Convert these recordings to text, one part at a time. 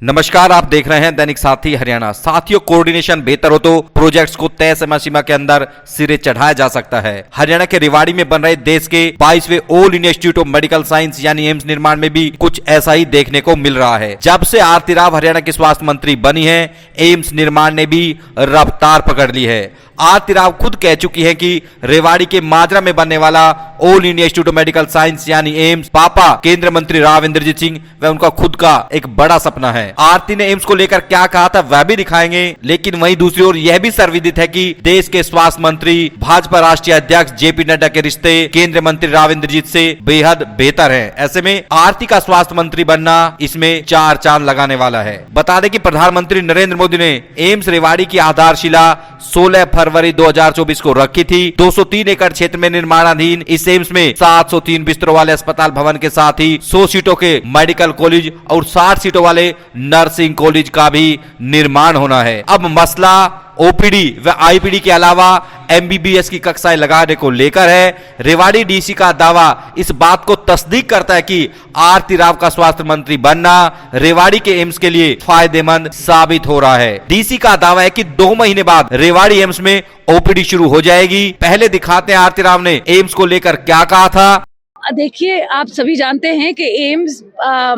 नमस्कार, आप देख रहे हैं दैनिक साथी हरियाणा। साथियों, कोऑर्डिनेशन बेहतर हो तो प्रोजेक्ट्स को तय समय सीमा के अंदर सिरे चढ़ाया जा सकता है। हरियाणा के रेवाड़ी में बन रहे देश के 22वें all India institute of medical science यानी एम्स निर्माण में भी कुछ ऐसा ही देखने को मिल रहा है। जब से आरती राव हरियाणा की स्वास्थ्य मंत्री बनी है, एम्स निर्माण ने भी रफ्तार पकड़ ली है। आरती राव खुद कह चुकी है कि रेवाड़ी के माजरा में बनने वाला all India institute of medical science यानी एम्स पापा केंद्रीय मंत्री राव इंद्रजीत सिंह व उनका खुद का एक बड़ा सपना है। आरती ने एम्स को लेकर क्या कहा था वह भी दिखाएंगे, लेकिन वहीं दूसरी ओर यह भी सर्वविदित है कि देश के स्वास्थ्य मंत्री भाजपा राष्ट्रीय अध्यक्ष जेपी नड्डा के रिश्ते केंद्रीय मंत्री राव इंद्रजीत से बेहद बेहतर है। ऐसे में आरती का स्वास्थ्य मंत्री बनना इसमें चार चांद लगाने वाला है। बता दें कि प्रधानमंत्री नरेंद्र मोदी ने एम्स रेवाड़ी की आधारशिला 16 फरवरी 2024 को रखी थी। 203 एकड़ क्षेत्र में निर्माणाधीन इस एम्स में 703 बिस्तरों वाले अस्पताल भवन के साथ ही 100 सीटों के मेडिकल कॉलेज और 60 सीटों वाले नर्सिंग कॉलेज का भी निर्माण होना है। अब मसला ओपीडी व आईपीडी के अलावा एमबीबीएस की कक्षाएं लगाने को लेकर है। रेवाड़ी डीसी का दावा इस बात को तस्दीक करता है कि आरती राव का स्वास्थ्य मंत्री बनना रेवाड़ी के एम्स के लिए फायदेमंद साबित हो रहा है। डीसी का दावा है कि 2 महीने बाद रेवाड़ी एम्स में ओपीडी शुरू हो जाएगी। पहले दिखाते हैं आरती राव ने एम्स को लेकर क्या कहा था। देखिए, आप सभी जानते हैं कि एम्स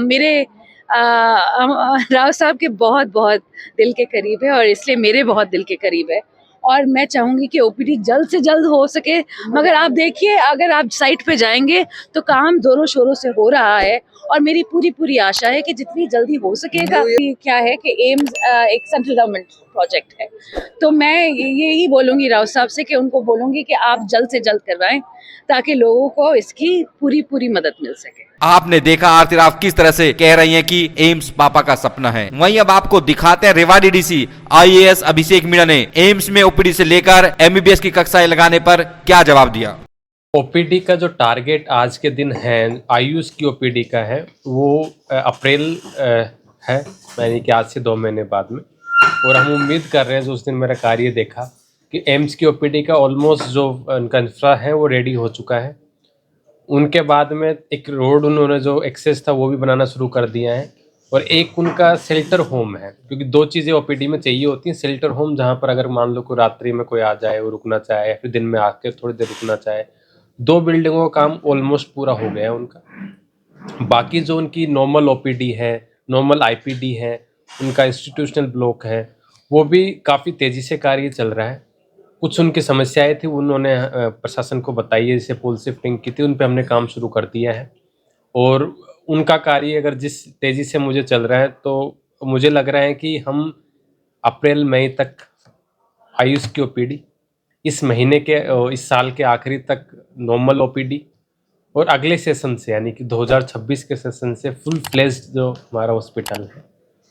मेरे राव साहब के बहुत बहुत दिल के करीब है और इसलिए मेरे बहुत दिल के करीब है और मैं चाहूँगी कि ओपीडी जल्द से जल्द हो सके। मगर आप देखिए, अगर आप साइट पे जाएंगे तो काम जोरों शोरों से हो रहा है और मेरी पूरी आशा है कि जितनी जल्दी हो सकेगा। क्या है कि एम्स एक सेंट्रल गवर्नमेंट प्रोजेक्ट है, तो मैं यही बोलूँगी राव साहब से कि उनको बोलूँगी कि आप जल्द से जल्द करवाएं ताकि लोगों को इसकी पूरी मदद मिल सके। आपने देखा आरती राव किस तरह से कह रही हैं कि एम्स पापा का सपना है। वहीं अब आपको दिखाते हैं रेवाड़ी डीसी आईएएस अभिषेक मीणा ने एम्स में ओपीडी से लेकर एमबीबीएस की कक्षाएं लगाने पर क्या जवाब दिया। ओपीडी का जो टारगेट आज के दिन है आयुष की ओपीडी का है वो अप्रैल है, यानी कि आज से 2 महीने बाद में। और हम उम्मीद कर रहे हैं, जो उस दिन मेरा कार्य देखा कि एम्स की ओपीडी का ऑलमोस्ट जो उनका इंफ्रा है वो रेडी हो चुका है। उनके बाद में एक रोड उन्होंने जो एक्सेस था वो भी बनाना शुरू कर दिया है और एक उनका शेल्टर होम है, क्योंकि 2 चीज़ें ओपीडी में चाहिए होती हैं। शेल्टर होम जहाँ पर अगर मान लो कोई रात्रि में कोई आ जाए वो रुकना चाहे, फिर दिन में आके थोड़ी देर रुकना चाहे। 2 बिल्डिंगों का काम ऑलमोस्ट पूरा हो गया है उनका। बाकी जो उनकी नॉर्मल ओपीडी है, नॉर्मल आईपीडी है, उनका इंस्टीट्यूशनल ब्लॉक है, वो भी काफ़ी तेज़ी से कार्य चल रहा है। कुछ उनकी समस्याएं थी, उन्होंने प्रशासन को बताई है, जैसे पोल शिफ्टिंग की थी, उन पे हमने काम शुरू कर दिया है। और उनका कार्य अगर जिस तेज़ी से मुझे चल रहा है तो मुझे लग रहा है कि हम अप्रैल मई तक आयुष की ओपीडी, इस महीने के इस साल के आखिरी तक नॉर्मल ओपीडी और अगले सेशन से यानी कि 2026 के सेशन से फुल फ्लेज्ड जो हमारा हॉस्पिटल है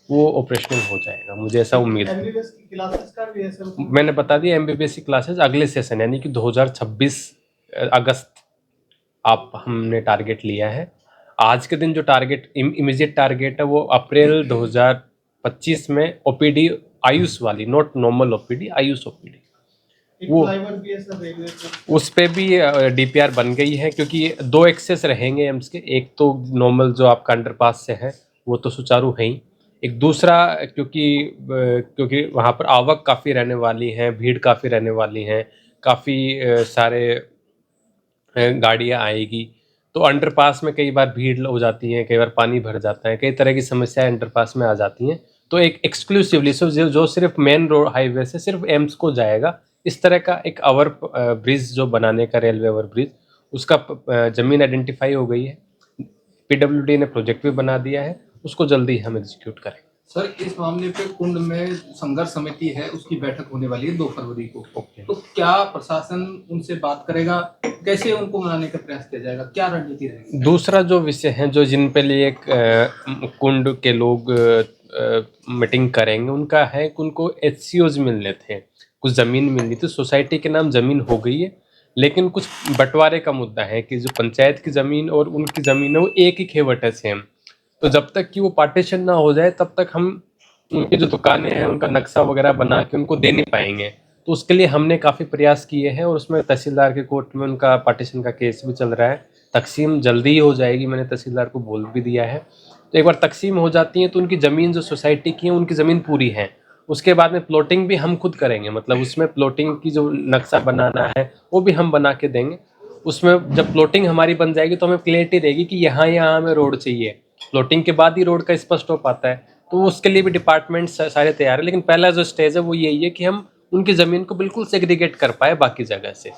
वो ऑपरेशनल हो जाएगा। मुझे ऐसा उम्मीद है। एमबीबीएस की क्लासेस का भी ऐसा मैंने बता दिया, एमबीबीएस की क्लासेस अगले सेशन यानी कि 2026 अगस्त आप हमने टारगेट लिया है। आज के दिन जो टारगेट इमीडिएट टारगेट है वो अप्रैल 2025 में ओपीडी आयुष वाली, not normal OPD, Ayush OPD, वो उस पे भी डीपीआर बन गई है, क्योंकि 2 एक्सेस रहेंगे एम्स के। एक तो नॉर्मल जो आपका अंडरपास से है वो तो सुचारू है ही, एक दूसरा क्योंकि वहाँ पर आवक काफ़ी रहने वाली है, भीड़ काफ़ी रहने वाली है, काफ़ी सारे गाड़ियाँ आएगी, तो अंडरपास में कई बार भीड़ हो जाती है, कई बार पानी भर जाता है, कई तरह की समस्याएं अंडरपास में आ जाती हैं। तो एक एक्सक्लूसिवली जो सिर्फ मेन रोड हाईवे से सिर्फ एम्स को जाएगा, इस तरह का एक ओवर ब्रिज जो बनाने का, रेलवे ओवर ब्रिज, उसका ज़मीन आइडेंटिफाई हो गई है। पीडब्ल्यूडी ने प्रोजेक्ट भी बना दिया है, उसको जल्दी हम एग्जीक्यूट करें। सर, इस मामले पे कुंड में संघर्ष समिति है, उसकी बैठक होने वाली है 2 फरवरी को। तो क्या प्रशासन उनसे बात करेगा, कैसे उनको मनाने का प्रयास किया जाएगा, क्या रणनीति रहेगी? दूसरा जो विषय है, जो जिन पे लिए कुंड के लोग मीटिंग करेंगे, उनका है कि उनको एचसीओज मिलने थे, कुछ ज़मीन मिलनी थी। सोसाइटी के नाम ज़मीन हो गई है, लेकिन कुछ बंटवारे का मुद्दा है कि जो पंचायत की ज़मीन और उनकी ज़मीन है वो एक ही खेवट है सेम। तो जब तक कि वो पार्टीशन ना हो जाए तब तक हम उनकी जो दुकानें हैं उनका नक्शा वगैरह बना के उनको दे नहीं पाएंगे। तो उसके लिए हमने काफ़ी प्रयास किए हैं और उसमें तहसीलदार के कोर्ट में उनका पार्टीशन का केस भी चल रहा है। तकसीम जल्दी ही हो जाएगी, मैंने तहसीलदार को बोल भी दिया है। तो एक बार तकसीम हो जाती हैं तो उनकी ज़मीन जो सोसाइटी की है उनकी ज़मीन पूरी है। उसके बाद में प्लॉटिंग भी हम खुद करेंगे, मतलब उसमें प्लॉटिंग की जो नक्शा बनाना है वो भी हम बना के देंगे। उसमें जब प्लॉटिंग हमारी बन जाएगी तो हमें क्लियरिटी रहेगी कि यहाँ यहाँ हमें रोड चाहिए। प्लॉटिंग के बाद ही रोड का स्पष्ट हो पाता है, तो उसके लिए भी डिपार्टमेंट सारे तैयार है। लेकिन पहला जो स्टेज है वो यही है कि हम उनकी ज़मीन को बिल्कुल सेग्रीगेट कर पाए बाकी जगह से।